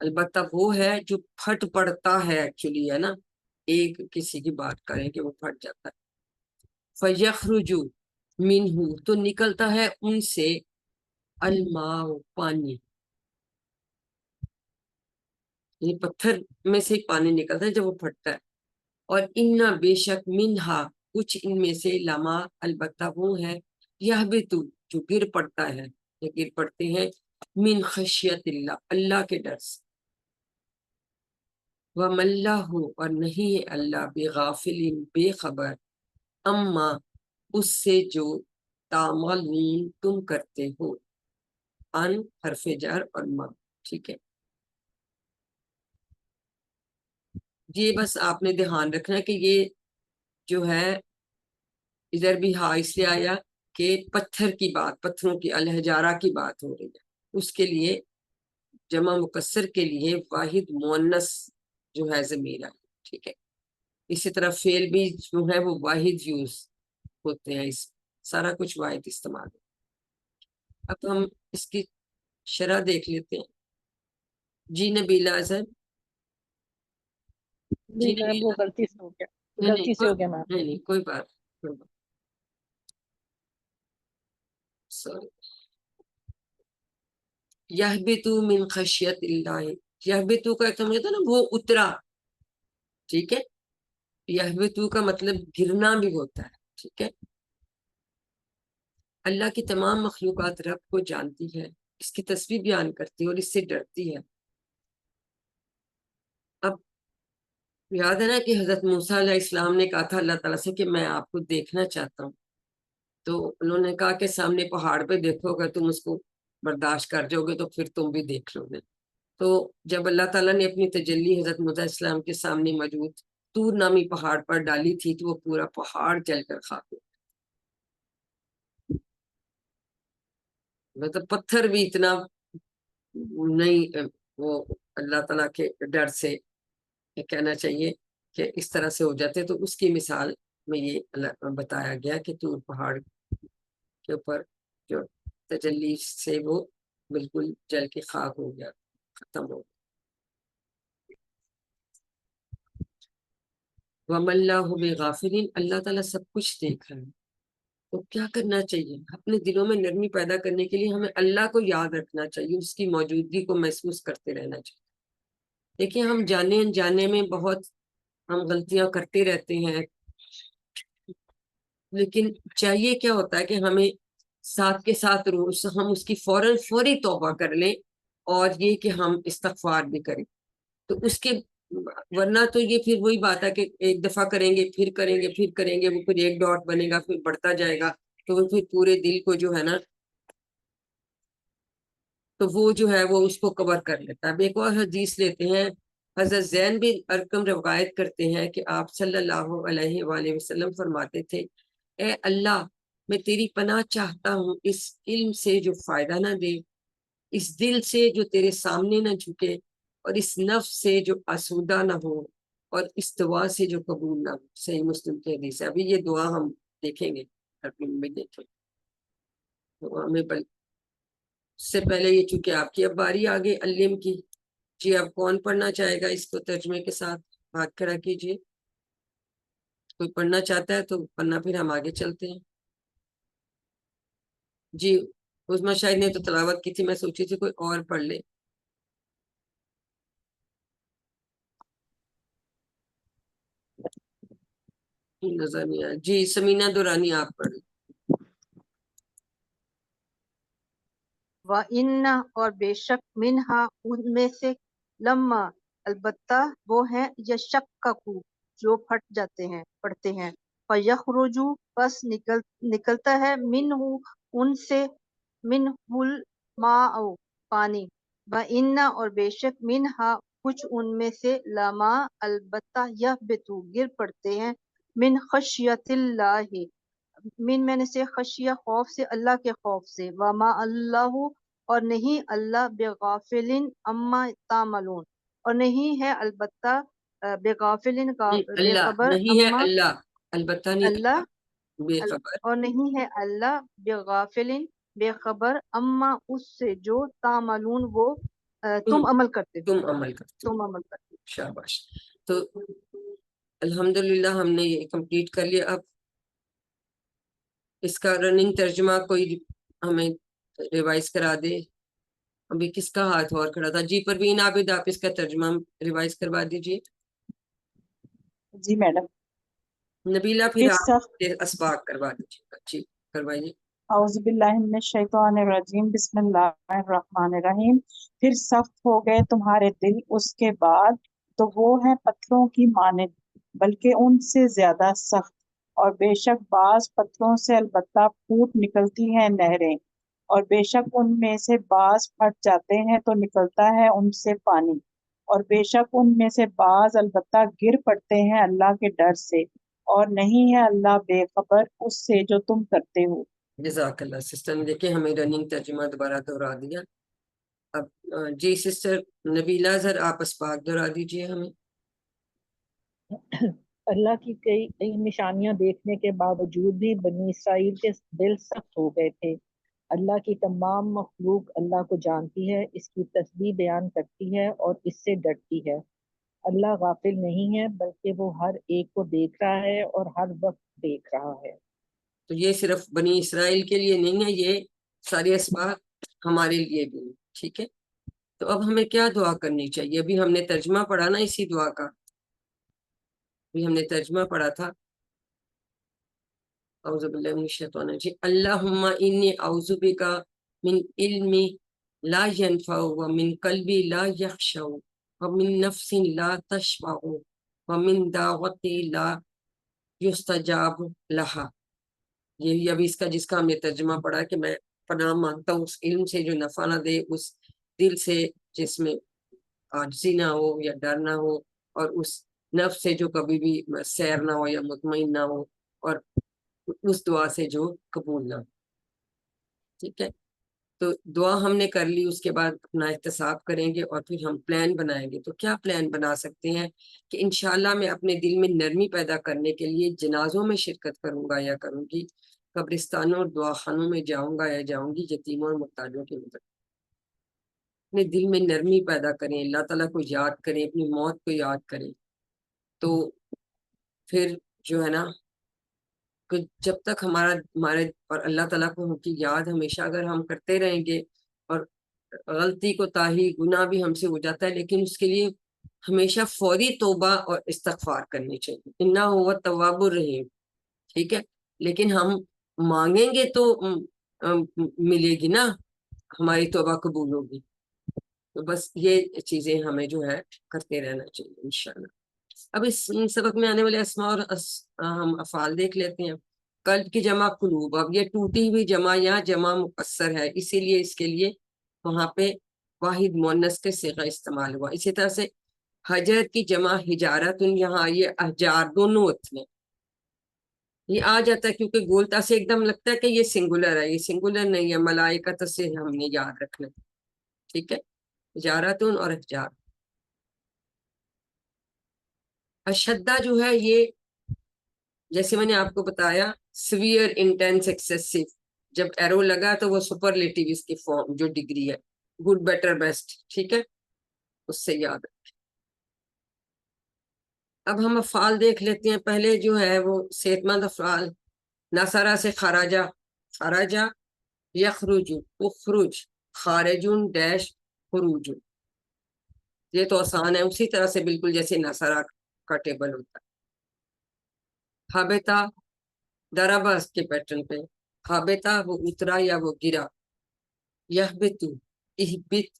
البتہ وہ ہے جو پھٹ پڑتا ہے، ایکچولی ہے نا، ایک کسی کی بات کریں کہ وہ پھٹ جاتا ہے۔ فَيَخْرُجُ مِنْهُ، تو نکلتا ہے ان سے، الماء، پانی، یہ پتھر میں سے پانی نکلتا ہے جب وہ پھٹتا ہے۔ اور انا، بے شک، منہا، کچھ ان میں سے، لما، البتہ وہ ہے، یہبطو، جو گر پڑتا ہے یا گر پڑتے ہیں، من خشیت اللہ، اللہ کے ڈر سے۔ وَمَا اللَّهُ، اور نہیں ہے اللہ، بغافل، بے خبر، اما، اس سے جو، تعملون، تم کرتے ہو۔ ان، حرف جر، اور ما، ٹھیک ہے۔ یہ بس آپ نے دھیان رکھنا ہے کہ یہ جو ہے ادھر بھی ہاں اس لیے آیا کہ پتھر کی بات، پتھروں کی، الحجارہ کی بات ہو رہی ہے، اس کے لیے جمع مکسر کے لیے واحد مؤنث جو ہے ضمیر ہے، ٹھیک ہے۔ اسی طرح فعل بھی جو ہے وہ واحد یوز ہوتے ہیں، اس سارا کچھ واحد استعمال ہے۔ اب ہم اس کی شرح دیکھ لیتے ہیں۔ جی نبیلہ اظہر، جی میم وہ نبیلہ، غلطی سے ہو گیا، نہیں غلطی سے ہو گیا میم۔ نہیں کوئی بات، سوری۔ یہبطو من خشیت اللہ، یہبطو کا ایک مطلب نا وہ اترا، ٹھیک ہے۔ یہبطو کا مطلب گرنا بھی ہوتا ہے، ٹھیک ہے۔ اللہ کی تمام مخلوقات رب کو جانتی ہے، اس کی تسبیح بیان کرتی ہے اور اس سے ڈرتی ہے۔ اب یاد ہے نا کہ حضرت موسیٰ علیہ السلام نے کہا تھا اللہ تعالیٰ سے کہ میں آپ کو دیکھنا چاہتا ہوں، تو انہوں نے کہا کہ سامنے پہاڑ پہ دیکھو، اگر تم اس کو برداشت کر جاؤ گے تو پھر تم بھی دیکھ لو گے۔ تو جب اللہ تعالیٰ نے اپنی تجلی حضرت موسیٰ علیہ السلام کے سامنے موجود طور نامی پہاڑ پر ڈالی تھی تو وہ پورا پہاڑ جل کر خاک ہو گیا۔ مطلب پتھر بھی اتنا نہیں، وہ اللہ تعالیٰ کے ڈر سے کہنا چاہیے کہ اس طرح سے ہو جاتے، تو اس کی مثال میں یہ بتایا گیا کہ طور پہاڑ کے اوپر جو تجلی سے وہ بالکل جل کے خاک ہو گیا، ختم ہو گیا۔ وَمَا اللَّهُ بِغَافِلٍ، اللہ تعالیٰ سب کچھ دیکھ رہا ہے۔ تو کیا کرنا چاہیے؟ اپنے دلوں میں نرمی پیدا کرنے کے لیے ہمیں اللہ کو یاد رکھنا چاہیے، اس کی موجودگی کو محسوس کرتے رہنا چاہیے۔ دیکھیں ہم جانے انجانے میں بہت ہم غلطیاں کرتے رہتے ہیں، لیکن چاہیے کیا ہوتا ہے کہ ہمیں ساتھ کے ساتھ روز ہم اس کی فوری توبہ کر لیں، اور یہ کہ ہم استغفار بھی کریں۔ تو اس کے ورنہ تو یہ پھر وہی بات ہے کہ ایک دفعہ کریں گے، پھر کریں گے، پھر کریں گے، وہ پھر ایک ڈاٹ بنے گا، پھر بڑھتا جائے گا، تو وہ پھر پورے دل کو جو ہے نا، تو وہ جو ہے وہ اس کو کور کر لیتا ہے۔ اب ایک اور حدیث لیتے ہیں، حضرت زین بن ارقم روایت کرتے ہیں کہ آپ صلی اللہ علیہ وآلہ وسلم فرماتے تھے، اے اللہ، میں تیری پناہ چاہتا ہوں اس علم سے جو فائدہ نہ دے، اس دل سے جو تیرے سامنے نہ جھکے، اور اس نفس سے جو آسودہ نہ ہو، اور اس دعا سے جو قبول نہ ہو۔ صحیح مسلم کی حدیث ہے۔ ابھی یہ دعا ہم دیکھیں گے، میں دیکھیں تو ہمیں اس سے پہلے یہ چونکہ آپ کی اب باری آگے علم کی، جی اب کون پڑھنا چاہے گا اس کو ترجمے کے ساتھ؟ ہاتھ کھڑا کیجیے، کوئی پڑھنا چاہتا ہے تو پڑھنا، پھر ہم آگے چلتے ہیں۔ جی عظمیٰ شاہد نے تو تلاوت کی تھی، میں سوچی تھی کوئی اور پڑھ لے۔ نظر نہیں آیا، جی سمینہ دورانی آپ پڑھ۔ وَإِنَّ، اور بے شک، منہا، ان میں سے، لما، البتہ وہ ہیں، یشققو، جو پھٹ جاتے ہیں، پڑتے ہیں، فَيَخْرُجُ، پس نکلتا ہے، منہ، ان سے، منہ الماء، پانی، وَإِنَّ، اور بے شک، منہا، کچھ ان میں سے، لما، البتہ، یہبطو، گر پڑتے ہیں، من خشیت اللہ، من میں نے سے خشیہ خوف سے، اللہ کے خوف سے، وما اللہ اور نہیں اللہ بغافل اما تعملون اور نہیں ہے البتہ بغافل بے اللہ خبر نہیں ہے، اما اللہ البتہ نہیں تھا، اللہ بے خبر اور نہیں ہے اللہ بغافل بے خبر اما اس سے جو تعملون وہ تم عمل کرتے ہو، تم عمل کرتے ہو. تم عمل کرتے ہو۔ شاباش. تو الحمدللہ ہم نے یہ کمپلیٹ کر لیا. اب اس کا رننگ ترجمہ کوئی ہمیں ریوائز کرا دے. ابھی کس کا ہاتھ اور کھڑا تھا؟ جی پروین عابد، آپ اس کا ترجمہ ریوائز کروا دیجیے. جی میڈم. نبیلہ پھر پھر آپ سخت اسباق کروا دیجیے. جی کروائیے. اعوذ باللہ من الشیطان الرجیم بسم اللہ الرحمن الرحیم. پھر سخت ہو گئے تمہارے دل اس کے بعد، تو وہ ہیں پتھروں کی مانند بلکہ ان سے زیادہ سخت، اور بے شک بعض پتھروں سے البتہ پھوٹ نکلتی ہیں نہریں، اور بے شک ان میں سے بعض پھٹ جاتے ہیں تو نکلتا ہے ان سے پانی، اور بے شک ان میں سے بعض البتہ گر پڑتے ہیں اللہ کے ڈر سے، اور نہیں ہے اللہ بے خبر اس سے جو تم کرتے ہو. جزاک اللہ سسٹر نے دیکھیں ہمیں رننگ ترجمہ دوبارہ دہرا دیا. اب جی سسٹر نبیلہ ذرا آپ اسباق دہرا دیجیے ہمیں. اللہ کی کئی نشانیاں دیکھنے کے باوجود بھی بنی اسرائیل کے دل سخت ہو گئے تھے. اللہ کی تمام مخلوق اللہ کو جانتی ہے، اس کی تسبیح بیان کرتی ہے اور اس سے ڈرتی ہے. اللہ غافل نہیں ہے بلکہ وہ ہر ایک کو دیکھ رہا ہے اور ہر وقت دیکھ رہا ہے. تو یہ صرف بنی اسرائیل کے لیے نہیں ہے، یہ سارے اسباق ہمارے لیے بھی ہیں. ٹھیک ہے، تو اب ہمیں کیا دعا کرنی چاہیے؟ ابھی ہم نے ترجمہ پڑھا نا اسی دعا کا، ابھی ہم نے ترجمہ پڑھا تھا. اعوذ باللہ من الشیطان الرجیم. اللہم انی اعوذ بک من علم لا ینفع ومن قلب لا یخشع ومن نفس لا تشبع ومن دعوت لا یستجاب لہا. یہی ابھی اس کا جس کا ہم نے ترجمہ پڑھا کہ میں پناہ مانگتا ہوں اس علم سے جو نفع نہ دے، اس دل سے جس میں عاجزی نہ ہو یا ڈر نہ ہو، اور اس نفس سے جو کبھی بھی سیر نہ ہو یا مطمئن نہ ہو، اور اس دعا سے جو قبول نہ ہو. ٹھیک ہے، تو دعا ہم نے کر لی، اس کے بعد اپنا احتساب کریں گے اور پھر ہم پلان بنائیں گے. تو کیا پلان بنا سکتے ہیں کہ انشاءاللہ میں اپنے دل میں نرمی پیدا کرنے کے لیے جنازوں میں شرکت کروں گا یا کروں گی، قبرستانوں اور دعاخانوں میں جاؤں گا یا جاؤں گی، یتیموں اور محتاجوں کے مدد. اپنے دل میں نرمی پیدا کریں، اللہ تعالیٰ کو یاد کریں، اپنی موت کو یاد کریں. تو پھر جو ہے نا کہ جب تک ہمارے اور اللہ تعالیٰ کو کی یاد ہمیشہ اگر ہم کرتے رہیں گے، اور غلطی کو تاہی گناہ بھی ہم سے ہو جاتا ہے، لیکن اس کے لیے ہمیشہ فوری توبہ اور استغفار کرنی چاہیے. انہ ہوا التواب الرحیم. ٹھیک ہے، لیکن ہم مانگیں گے تو ملے گی نا، ہماری توبہ قبول ہوگی. تو بس یہ چیزیں ہمیں جو ہے کرتے رہنا چاہیے انشاءاللہ. اب اس سبق میں آنے والے اسماء اور ہم افعال دیکھ لیتے ہیں. قلب کی جمع قلوب، اب یہ ٹوٹی ہوئی جمع یا جمع مقصر ہے، اسی لیے اس کے لیے وہاں پہ واحد مؤنث کے صیغہ استعمال ہوا. اسی طرح سے حجر کی جمع حجارت، یہاں یہ احجار دونوں ہوتے ہیں، یہ آ جاتا ہے کیونکہ گولتا سے ایک دم لگتا ہے کہ یہ سنگولر ہے، یہ سنگولر نہیں ہے، ملائکت سے ہم نے یاد رکھنا. ٹھیک ہے، حجارتن اور احجار. اشدہ جو ہے یہ جیسے میں نے آپ کو بتایا سیویئر انٹینس ایکسیسو، جب ایرو لگا تو وہ سپرلیٹیو اس کی فارم جو ڈگری ہے، گڈ بیٹر بیسٹ. ٹھیک ہے، اس سے یاد رکھیں. اب ہم افعال دیکھ لیتے ہیں. پہلے جو ہے وہ صحت مند افعال، نصرہ سے خراجہ، خراجہ، یخرج، اخرج، خارجن ڈیش خروج. یہ تو آسان ہے، اسی طرح سے بالکل جیسے نصرہ کا ٹیبل ہوتا ہے. حابطہ دربا اس کے پیٹرن پہ، حابطہ وہ اترا یا وہ گرا. یحبط، احبط،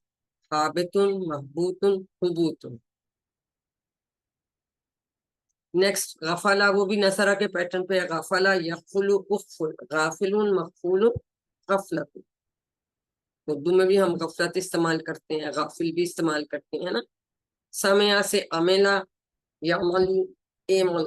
حابط، محبوط، حبوط. نیکسٹ غفلہ، وہ بھی نصرہ کے پیٹرن پہ، غفلہ، یغفل، اغفل، غافل، مغفول، غفلت. اردو میں بھی ہم غفلت استعمال کرتے ہیں، غافل بھی استعمال کرتے ہیں نا. سمعہ سے عملہ، یعمل، اعمل،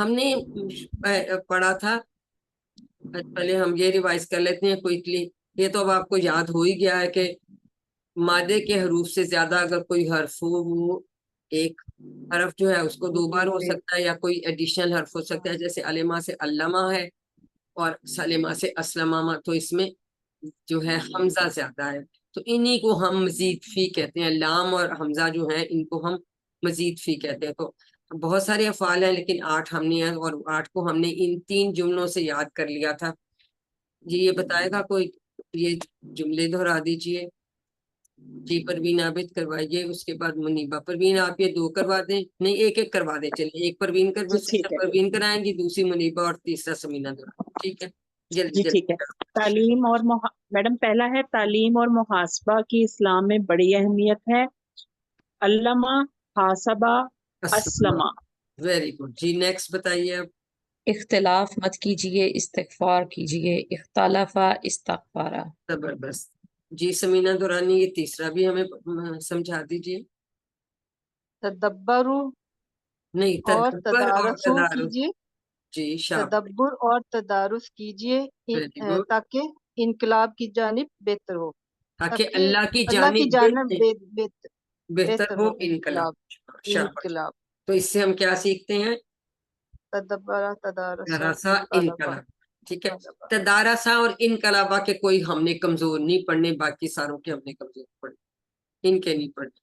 ہم نے پڑھا تھا، پہلے ہم یہ ریوائز کر لیتے ہیں کوئکلی. یہ تو اب آپ کو یاد ہو ہی گیا ہے کہ مادے کے حروف سے زیادہ اگر کوئی حرف ہو، وہ ایک حرف جو ہے اس کو 2 بار ہو سکتا ہے، یا کوئی ایڈیشنل حرف ہو سکتا ہے. جیسے علمہ سے علامہ ہے اور سلمہ سے اسلمہ، تو اس میں جو ہے حمزہ زیادہ ہے. تو انہی کو ہم مزید فی کہتے ہیں. لام اور حمزہ جو ہیں ان کو ہم مزید فی کہتے ہیں. تو بہت سارے افعال ہیں لیکن 8 ہم نے ہیں، اور 8 کو ہم نے ان 3 جملوں سے یاد کر لیا تھا. جی یہ بتائے گا کوئی، یہ جملے دہرا دیجئے. جی پروین عابد کروائیے، اس کے بعد منیبہ. پروین آپ یہ 2 کروا دیں، نہیں ایک ایک کروا دیں. چلیے ایک پروین جی ٹھیک ہے. پروین کرائیں گی، دوسری منیبہ اور تیسرا سمینہ دورا. ٹھیک ہے جلدی جی ٹھیک ہے. جلدی. تعلیم اور میڈم پہلا ہے تعلیم اور محاسبہ کی اسلام میں بڑی اہمیت ہے. علامہ، حاسبہ، اسلمہ. Very good. جی نیکسٹ بتائیے اب. اختلاف مت کیجیے، استغفار کیجیے. اختلف استغفارا. زبردست. جی سمینہ دورانی یہ تیسرا بھی ہمیں سمجھا دیجیے. تدبروا نہیں اور تدبر اور تدارسو تدارس. کیجیے. جی شاباش. تدبر اور تدارس کیجیے ویری گڈ. تاکہ انقلاب کی جانب بہتر ہو. تاکہ اللہ کی اللہ کی جانب بہتر ہو انقلاب. انقلاب. شاباش. انقلاب. تو اس سے ہم کیا سیکھتے ہیں؟ تدبر تدارس تدارسا انقلاب. ٹھیک ہے. تدارسا اور انقلابہ کے کوئی ہم نے کمزور نہیں پڑھنے، باقی ساروں کے ہم نے کمزور پڑھنے، ان کے نہیں پڑھنے.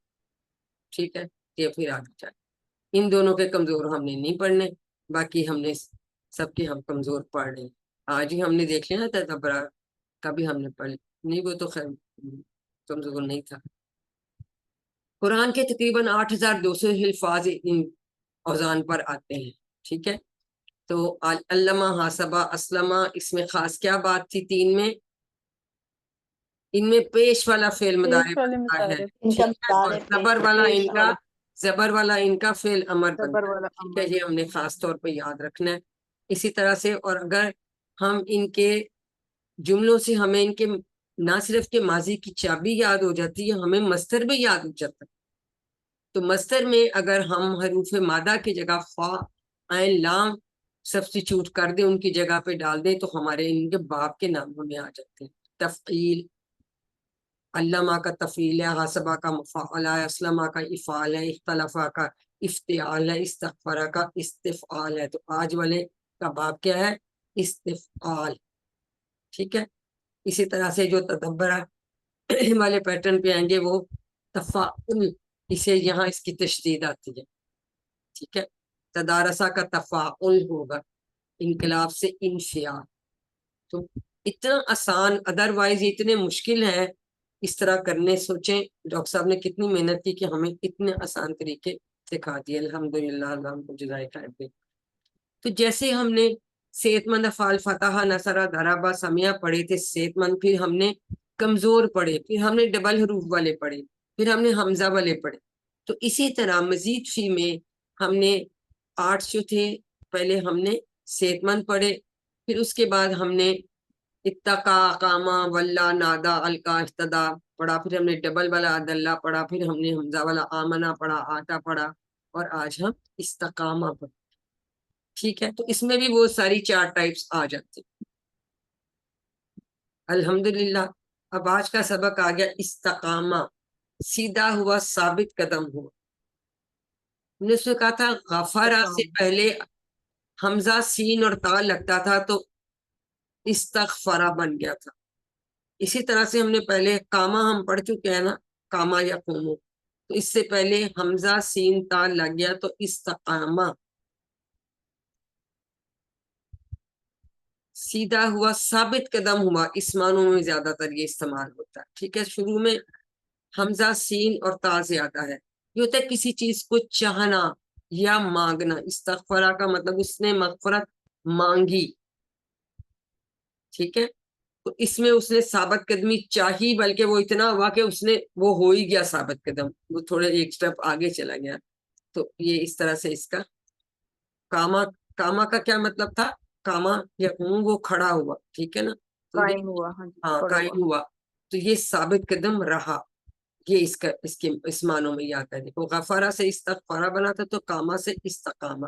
ٹھیک ہے. یہ پھر آگے چاہیے. ان دونوں کے کمزور ہم نے نہیں پڑھنے، باقی ہم نے سب کے ہم کمزور پڑھ رہے ہیں. آج ہی ہم نے دیکھ لیا نا تدبرہ کا بھی ہم نے پڑھ نہیں، وہ تو خیر کمزور نہیں تھا. قرآن کے تقریباً 8200 الفاظ ان اوزان پر آتے ہیں. ٹھیک ہے. تو علامہ، حاسبہ، اسلمہ، اس میں خاص کیا بات تھی؟ 3 میں ان میں پیش والا فعل مضارع بنتا ہے. ٹھیک ہے. اور زبر والا ان کا فعل امر بنتا ہے. ٹھیک ہے. یہ ہم نے خاص طور پہ یاد رکھنا ہے. اسی طرح سے، اور اگر ہم ان کے جملوں سے ہمیں ان کے نہ صرف کے ماضی کی چابی یاد ہو جاتی ہے، ہمیں مصدر بھی یاد ہو جاتا ہے. تو مصدر میں اگر ہم حروف مادہ کی جگہ فا، عین، لام سبسٹیچیوٹ کر دیں، ان کی جگہ پہ ڈال دیں، تو ہمارے ان کے باپ کے ناموں میں آ جاتے ہیں. تفعیل، علامہ کا تفعیل ہے، حاسبہ کا مفعول ہے، اسلمہ کا افعال ہے، اختلافہ کا افتعال ہے، استغفرہ کا استفعال ہے. تو آج والے کا باب کیا ہے؟ استفعال. ٹھیک ہے. اسی طرح سے جو تدبرہ والے پیٹرن پہ آئیں گے وہ تفاعل، اسے یہاں اس کی تشدید آتی ہے. ٹھیک ہے. تدارسہ کا تفاعل ہوگا، انقلاب سے انفعال. تو اتنا آسان، ادروائز اتنے مشکل ہیں اس طرح کرنے. سوچیں ڈاکٹر صاحب نے کتنی محنت کی کہ ہمیں اتنے آسان طریقے سکھا دیے. الحمدللہ، اللہ ہم کو جزائے خیر دے. تو جیسے ہم نے صحت مند افعال فتح، نصرہ، ضربہ، سمعہ پڑھے تھے صحت مند، پھر ہم نے کمزور پڑھے، پھر ہم نے ڈبل حروف والے پڑھے، پھر ہم نے حمزہ والے پڑھے. تو اسی طرح مزید فی میں ہم نے 8 جو تھے، پہلے ہم نے صحت مند پڑھے، پھر اس کے بعد ہم نے اتقا، قاما، ولا، نادا، القا، اہتدا پڑھا، پھر ہم نے ڈبل والا عدلہ پڑھا، پھر ہم نے حمزہ والا آمنہ پڑھا، آتا پڑھا، اور آج ہم استقامہ پڑھا. ٹھیک ہے. تو اس میں بھی وہ ساری 4 ٹائپس آ جاتی. الحمدللہ. اب آج کا سبق آ گیا استقامہ، سیدھا ہوا، ثابت قدم ہوا. ہم نے اس میں کہا تھا غفرہ سے پہلے حمزہ، سین اور تا لگتا تھا تو استغفرہ بن گیا تھا. اسی طرح سے ہم نے پہلے کاما ہم پڑھ چکے ہیں نا، کاما یا قومو، تو اس سے پہلے حمزہ، سین، تا لگ گیا تو استقامہ. سیدھا ہوا، ثابت قدم ہوا، اس معنوں میں زیادہ تر یہ استعمال ہوتا ہے. ٹھیک ہے. شروع میں حمزہ، سین اور تا زیادہ ہے. یہ ہوتا ہے کسی چیز کو چاہنا یا مانگنا. استغفرہ کا مطلب اس نے مغفرت مانگی. ٹھیک ہے. تو اس میں اس نے ثابت قدمی چاہی، بلکہ وہ اتنا ہوا کہ اس نے وہ ہو ہی گیا ثابت قدم، وہ تھوڑے ایک سٹیپ آگے چلا گیا. تو یہ اس طرح سے اس کا کاما. کاما کا کیا مطلب تھا؟ کاما یا وہ کھڑا ہوا. ٹھیک ہے نا. تو قائم ہوا. ہاں قائم ہوا. تو یہ ثابت قدم رہا. یہ اس کے اس معنوں میں یہ آتا ہے. دیکھو غفارہ سے استغفارہ بنا تھا، تو کاما سے استقامہ.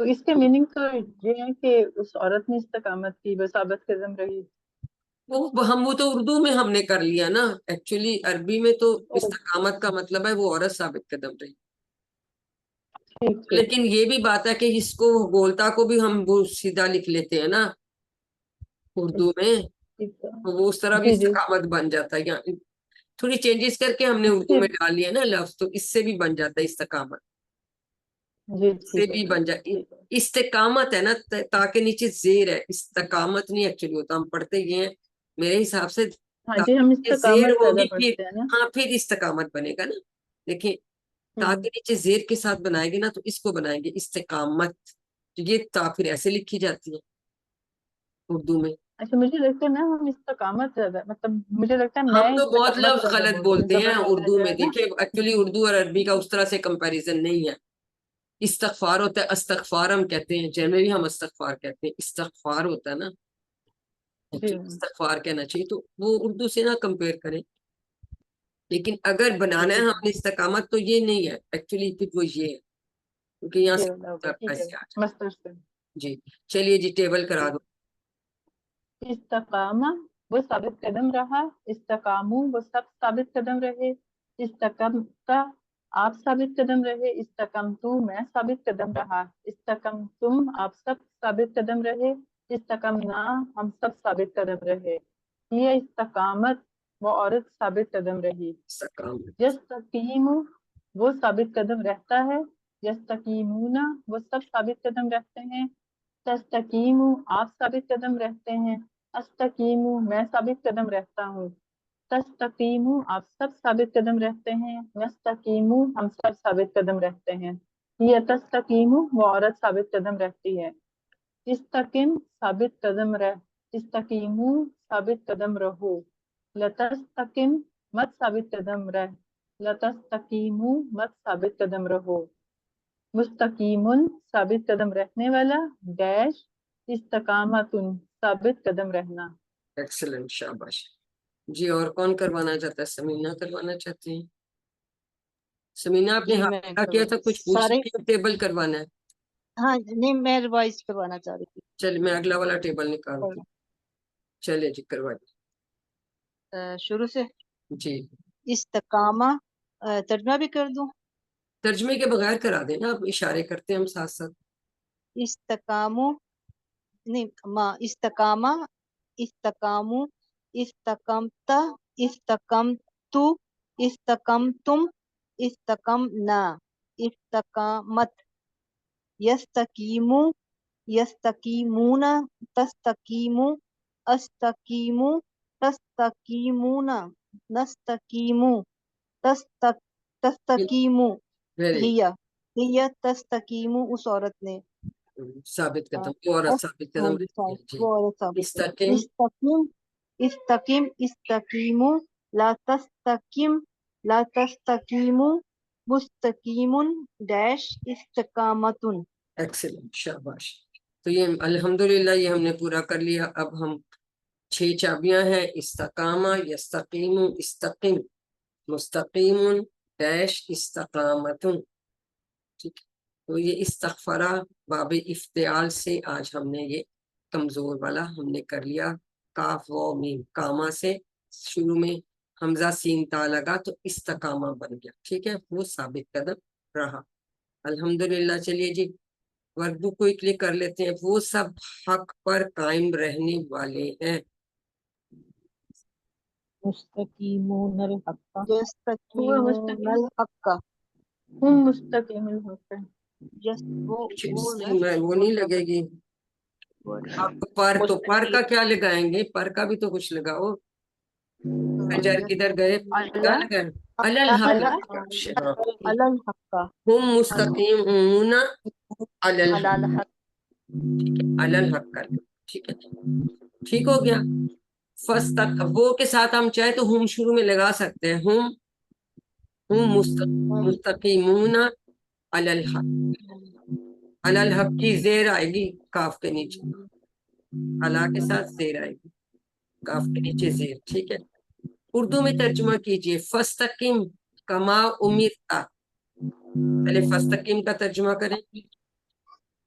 تو اس کے میننگ تو یہ ہے کہ اس عورت نے استقامت کی، وہ ثابت قدم رہی. وہ تو اردو میں ہم نے کر لیا نا. ایکچولی عربی میں تو استقامت کا مطلب ہے وہ عورت ثابت قدم رہی. ٹھیک ٹھیک. لیکن یہ بھی بات ہے کہ اس کو بولتا کو بھی ہم وہ سیدھا لکھ لیتے ہیں نا اردو میں، ٹھیک ہے. تو وہ اس طرح بھی جی جی استقامت بن جاتا ہے. یہاں تھوڑی چینجز کر کے ہم نے اردو میں ڈال لیا نا لفظ، تو اس سے بھی بن جاتا ہے استقامت. جی اس سے ٹھیک ہے بھی بن جاتی ٹھیک ہے. استقامت ہے نا، تاکہ نیچے زیر ہے. استقامت نہیں ایکچولی ہوتا، ہم پڑھتے یہ ہیں میرے حساب سے ہاں جی، ہم تاکہ زیر استقامت زیادہ ہوگی پھر، پڑھتے ہیں نا. ہاں پھر استقامت بنے گا نا. دیکھیں ہوں. تاکہ نیچے زیر کے ساتھ بنائیں گے نا تو اس کو بنائیں گے استقامت. تو یہ تا پھر ایسے لکھی جاتی ہے اردو میں. اچھا، مجھے لگتا ہے نا ہم استقامت زیادہ، مطلب مجھے لگتا ہے میں ہم تو بہت استقامت لفظ زیادہ غلط بولتی ہوں، بولتے ہیں زبر والا اردو جو میں. ہے نا. دیکھیں ایکچولی اردو اور عربی کا اس طرح سے کمپیریزن نہیں ہے. استغفار ہوتا ہے، استغفار ہم کہتے ہیں، جنرلی ہم استغفار کہتے ہیں. استغفار ہوتا ہے نا، جی استغفار کہنا چاہیے. تو وہ اردو سے نہ کمپیئر کریں. لیکن اگر بنانا ہے ہم نے استقامت تو یہ نہیں ہے ایکچولی، پھر وہ یہ ہے کیونکہ یہاں جی سے ٹھیک ہے. ایسے آ جائے. مستر سے جی چلیے جی ٹیبل کرا دو. استقامہ وہ ثابت قدم رہا، استقامو وہ سب ثابت قدم رہے، استقمتا آپ ثابت قدم رہے، استقمتو میں ثابت قدم رہا، استقمتم آپ سب ثابت قدم رہے، استقمنا ہم سب ثابت قدم رہے. یہ استقامت وہ عورت ثابت قدم رہی. استقامت یستقیم وہ ثابت قدم رہتا ہے، یستقیمون وہ سب ثابت قدم رہتے ہیں، تستقیم آپ ثابت قدم رہتے ہیں، استقیم میں ثابت قدم رہتا ہوں، تستقیم آپ سب ثابت قدم رہتے ہیں، نستقیم ہم سب ثابت قدم رہتے ہیں. یہ تستقیم وہ عورت ثابت قدم رہتی ہے. استقیم ثابت قدم رہ، استقیم ثابت قدم رہو، لتستقیم مت ثابت قدم رہ، لتستقیم مت ثابت قدم رہو. مستقیم ثابت قدم رہنے والا، ڈیش استقامت ثابت قدم رہنا. ایکسلنٹ، شاباش. جی اور کون کروانا چاہتا ہے؟ سمینا کروانا چاہتی ہیں؟ سمینا آپ نے جی ہاتھ میں کھڑا کیا تھا، کچھ پوچھ سارے، رہی ہیں؟ ٹیبل کروانا ہے. ہاں نہیں میں ریوائز کروانا چاہ رہی تھی. چل میں اگلا والا ٹیبل نکالتی ہوں. چلے جی کروائیے. شروع سے جی استقامہ ترجمہ بھی کر دوں؟ ترجمے کے بغیر کرا دینا، آپ اشارے کرتے ہیں ہم ساتھ ساتھ. استقامو نہیں، استقامہ، استقامو، استقمتا، استقمتو، استقمتم، استقمنا، استقامت، یستقیمو، یستقیمون، تستقیمو، استقیمو، تستقیمون، نستقیمو، تستقیمو، ویری ہی تستقیمو اس عورت نے، ثابت قدم، وہ عورت ثابت ہاں قدم جی رہتی ہے. جی وہ عورت ثابت ہے. استقیم، استقیم، استقیم، استقیمو، لا تستقیم، لا تستقیمو، مستقیم ڈیش استقامتن. ایکسلنٹ، شاباش. تو یہ الحمدللہ یہ ہم نے پورا کر لیا. اب ہم 6 چابیاں ہیں: استقامہ، یستقیم، استقیم، مستقیم ڈیش استقامتن. ٹھیک. تو یہ استغفرہ باب افتعال سے آج ہم نے یہ کمزور والا ہم نے کر لیا. کاف و میم کاما سے شروع میں حمزہ سین تا لگا تو استقامہ بن گیا. ٹھیک ہے، وہ ثابت قدم رہا. الحمدللہ. چلیے جی ورک بک کو کلک کر لیتے ہیں. وہ سب حق پر قائم رہنے والے ہیں. مستقیمون الحق یستقیمون الحق، ہم مستقیم الحق ہے. وہ نہیں لگے گی. اب پر تو پر کا کیا لگائیں گے؟ پر کا بھی تو کچھ لگاؤ. جر کدھر گئے؟ کیا لگائیں؟ الحق. الحق، ہم مستقیمون علی الحق. الحق کر دو. ٹھیک ہے، ٹھیک ہو گیا. فستق وہ کے ساتھ ہم چاہے تو ہم شروع میں لگا سکتے ہیں. ہم مستقیمون علی الحق. علی الحق کی زیر آئے گی کاف کے نیچے، علا کے ساتھ زیر آئے گی، کاف کے نیچے زیر. ٹھیک ہے. اردو میں ترجمہ کیجئے. فستقیم کما امرتا. پہلے فستقیم کا ترجمہ کریں.